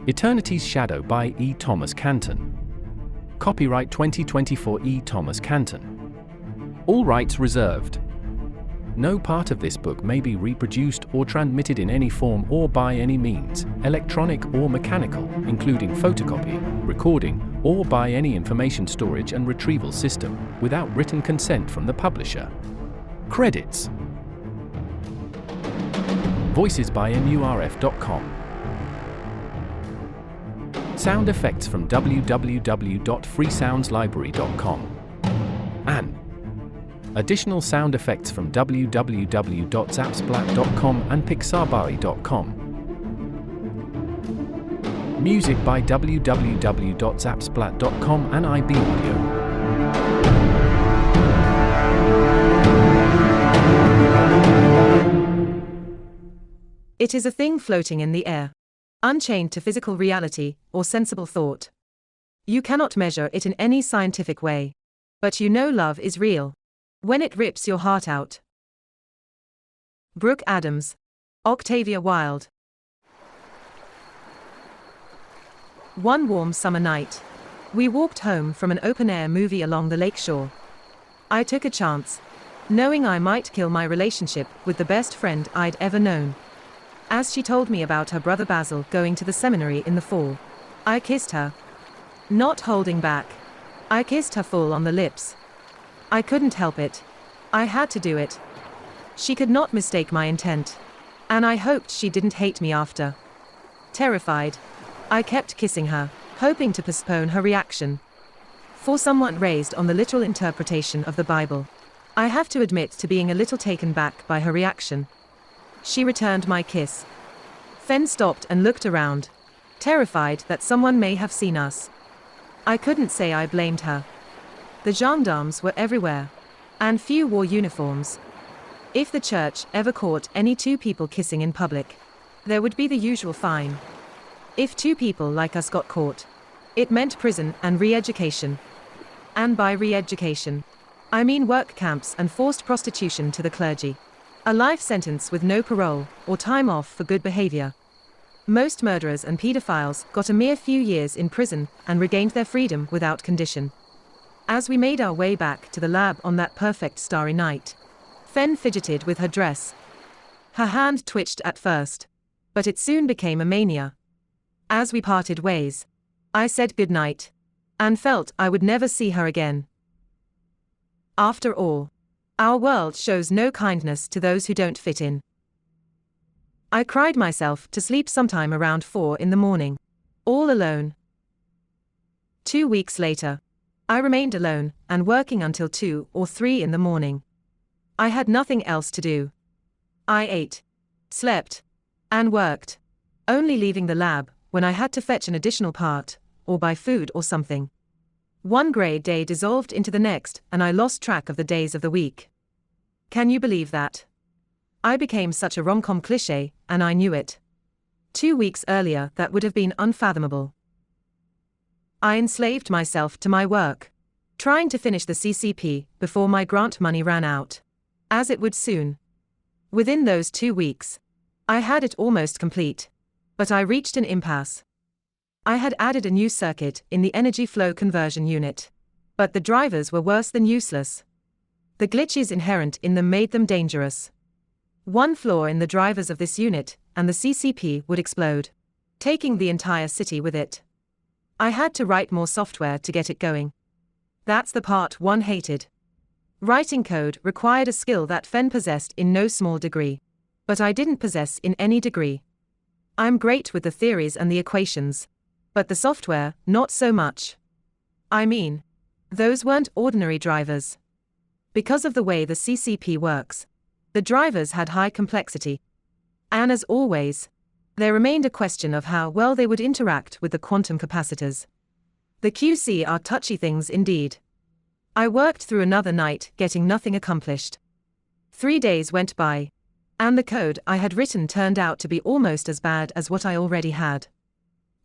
Eternity's Shadow by E. Thomas Canton. Copyright 2024 E. Thomas Canton. All rights reserved. No part of this book may be reproduced or transmitted in any form or by any means, electronic or mechanical, including photocopy, recording, or by any information storage and retrieval system, without written consent from the publisher. Credits. Voices by MURF.com. Sound effects from www.freesoundslibrary.com. And additional sound effects from www.zapsplat.com and pixabay.com. Music by www.zapsplat.com and IB Audio. It is a thing floating in the air, unchained to physical reality or sensible thought. You cannot measure it in any scientific way, but you know love is real when it rips your heart out. Brooke Adams, Octavia Wilde. One warm summer night, we walked home from an open-air movie along the lake shore. I took a chance, knowing I might kill my relationship with the best friend I'd ever known. As she told me about her brother Basil going to the seminary in the fall, I kissed her. Not holding back. I kissed her full on the lips. I couldn't help it. I had to do it. She could not mistake my intent. And I hoped she didn't hate me after. Terrified, I kept kissing her, hoping to postpone her reaction. For someone raised on the literal interpretation of the Bible, I have to admit to being a little taken back by her reaction. She returned my kiss. Fen stopped and looked around, terrified that someone may have seen us. I couldn't say I blamed her. The gendarmes were everywhere, and few wore uniforms. If the church ever caught any two people kissing in public, there would be the usual fine. If two people like us got caught, it meant prison and re-education. And by re-education, I mean work camps and forced prostitution to the clergy. A life sentence with no parole or time off for good behavior. Most murderers and pedophiles got a mere few years in prison and regained their freedom without condition. As we made our way back to the lab on that perfect starry night, Fen fidgeted with her dress. Her hand twitched at first, but it soon became a mania. As we parted ways, I said goodnight, and felt I would never see her again. After all, our world shows no kindness to those who don't fit in. I cried myself to sleep sometime around 4 in the morning, all alone. 2 weeks later, I remained alone and working until 2 or 3 in the morning. I had nothing else to do. I ate, slept, and worked, only leaving the lab when I had to fetch an additional part, or buy food or something. One grey day dissolved into the next, and I lost track of the days of the week. Can you believe that? I became such a rom-com cliché, and I knew it. 2 weeks earlier that would have been unfathomable. I enslaved myself to my work, trying to finish the CCP before my grant money ran out, as it would soon. Within those 2 weeks, I had it almost complete, but I reached an impasse. I had added a new circuit in the energy flow conversion unit, but the drivers were worse than useless. The glitches inherent in them made them dangerous. One flaw in the drivers of this unit, and the CCP would explode, taking the entire city with it. I had to write more software to get it going. That's the part one hated. Writing code required a skill that Fen possessed in no small degree, but I didn't possess in any degree. I'm great with the theories and the equations, but the software, not so much. I mean, those weren't ordinary drivers. Because of the way the CCP works, the drivers had high complexity. And as always, there remained a question of how well they would interact with the quantum capacitors. The QC are touchy things indeed. I worked through another night getting nothing accomplished. 3 days went by, and the code I had written turned out to be almost as bad as what I already had.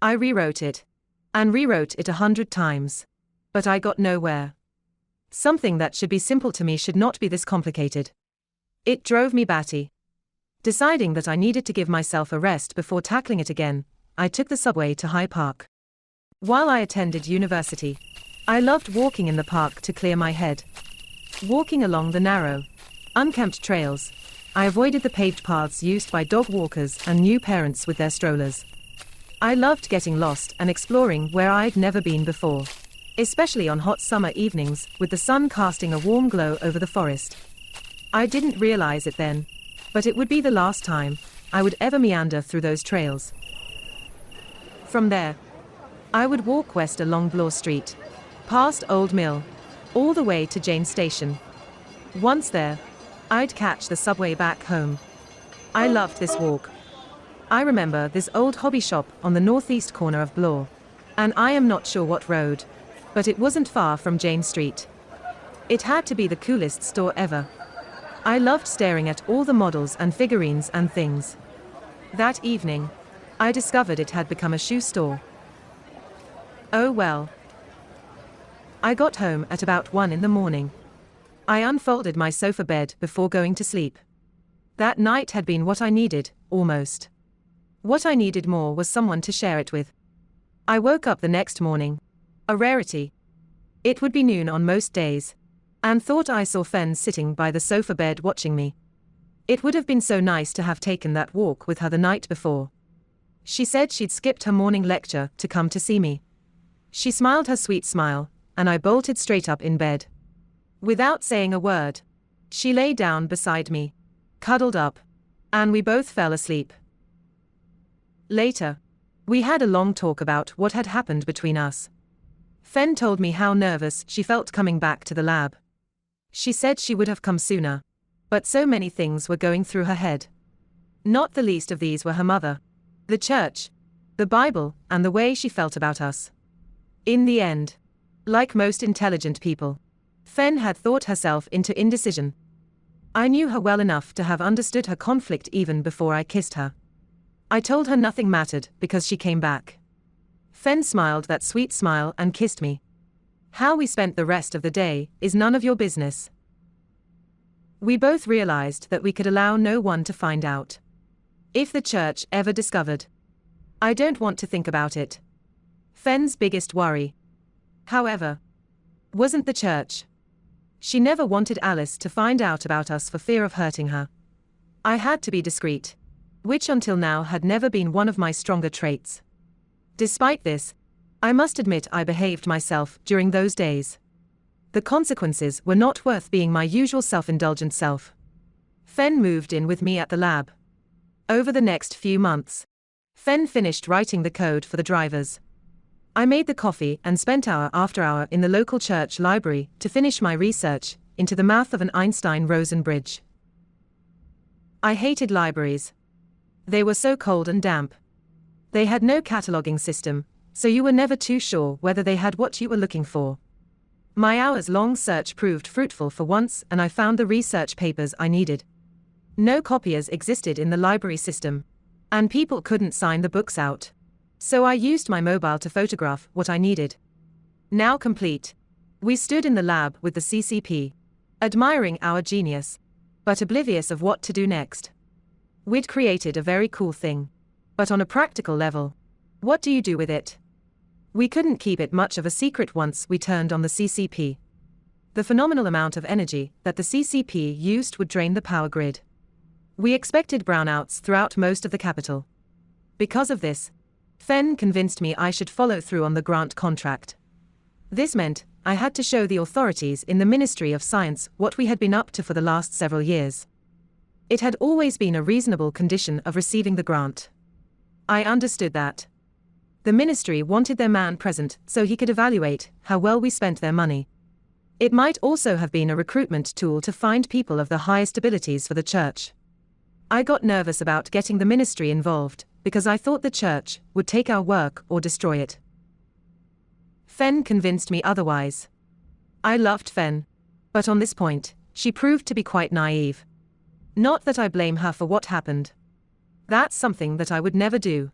I rewrote it, and rewrote it 100 times, but I got nowhere. Something that should be simple to me should not be this complicated. It drove me batty. Deciding that I needed to give myself a rest before tackling it again, I took the subway to High Park. While I attended university, I loved walking in the park to clear my head. Walking along the narrow, unkempt trails, I avoided the paved paths used by dog walkers and new parents with their strollers. I loved getting lost and exploring where I'd never been before, especially on hot summer evenings with the sun casting a warm glow over the forest. I didn't realize it then, but it would be the last time I would ever meander through those trails. From there, I would walk west along Bloor Street, past Old Mill, all the way to Jane Station. Once there, I'd catch the subway back home. I loved this walk. I remember this old hobby shop on the northeast corner of Bloor, and I am not sure what road, but it wasn't far from Jane Street. It had to be the coolest store ever. I loved staring at all the models and figurines and things. That evening, I discovered it had become a shoe store. Oh well. I got home at about 1 a.m. I unfolded my sofa bed before going to sleep. That night had been what I needed, almost. What I needed more was someone to share it with. I woke up the next morning. A rarity. It would be noon on most days, and thought I saw Fen sitting by the sofa bed watching me. It would have been so nice to have taken that walk with her the night before. She said she'd skipped her morning lecture to come to see me. She smiled her sweet smile, and I bolted straight up in bed. Without saying a word, she lay down beside me, cuddled up, and we both fell asleep. Later, we had a long talk about what had happened between us. Fen told me how nervous she felt coming back to the lab. She said she would have come sooner, but so many things were going through her head. Not the least of these were her mother, the church, the Bible, and the way she felt about us. In the end, like most intelligent people, Fen had thought herself into indecision. I knew her well enough to have understood her conflict even before I kissed her. I told her nothing mattered because she came back. Fen smiled that sweet smile and kissed me. How we spent the rest of the day is none of your business. We both realized that we could allow no one to find out. If the church ever discovered. I don't want to think about it. Fen's biggest worry, however, wasn't the church. She never wanted Alice to find out about us for fear of hurting her. I had to be discreet, which until now had never been one of my stronger traits. Despite this, I must admit I behaved myself during those days. The consequences were not worth being my usual self-indulgent self. Fen moved in with me at the lab. Over the next few months, Fen finished writing the code for the drivers. I made the coffee and spent hour after hour in the local church library to finish my research into the mouth of an Einstein-Rosen bridge. I hated libraries. They were so cold and damp. They had no cataloging system, so you were never too sure whether they had what you were looking for. My hours-long search proved fruitful for once, and I found the research papers I needed. No copiers existed in the library system, and people couldn't sign the books out. So I used my mobile to photograph what I needed. Now complete, we stood in the lab with the CCP, admiring our genius, but oblivious of what to do next. We'd created a very cool thing. But on a practical level, what do you do with it? We couldn't keep it much of a secret once we turned on the CCP. The phenomenal amount of energy that the CCP used would drain the power grid. We expected brownouts throughout most of the capital. Because of this, Fen convinced me I should follow through on the grant contract. This meant I had to show the authorities in the Ministry of Science what we had been up to for the last several years. It had always been a reasonable condition of receiving the grant. I understood that. The ministry wanted their man present so he could evaluate how well we spent their money. It might also have been a recruitment tool to find people of the highest abilities for the church. I got nervous about getting the ministry involved, because I thought the church would take our work or destroy it. Fen convinced me otherwise. I loved Fen, but on this point, she proved to be quite naive. Not that I blame her for what happened. That's something that I would never do.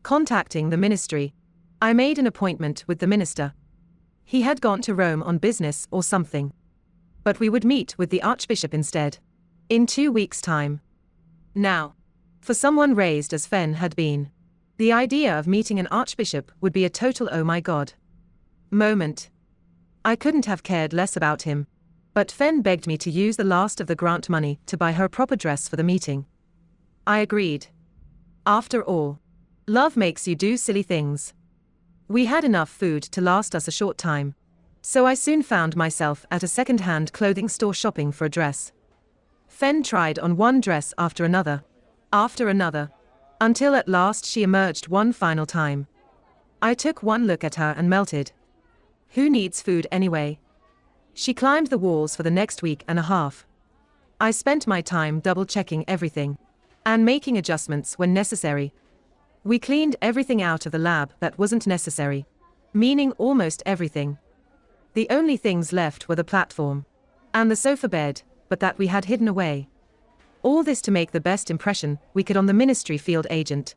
Contacting the ministry, I made an appointment with the minister. He had gone to Rome on business or something. But we would meet with the Archbishop instead. In 2 weeks' time. Now, for someone raised as Fen had been, The idea of meeting an archbishop would be a total oh my god moment. I couldn't have cared less about him. But Fen begged me to use the last of the grant money to buy her a proper dress for the meeting. I agreed. After all, love makes you do silly things. We had enough food to last us a short time, so I soon found myself at a second-hand clothing store shopping for a dress. Fen tried on one dress after another, until at last she emerged one final time. I took one look at her and melted. Who needs food anyway? She climbed the walls for the next week and a half. I spent my time double-checking everything and making adjustments when necessary. We cleaned everything out of the lab that wasn't necessary, meaning almost everything. The only things left were the platform and the sofa bed, but that we had hidden away. All this to make the best impression we could on the ministry field agent.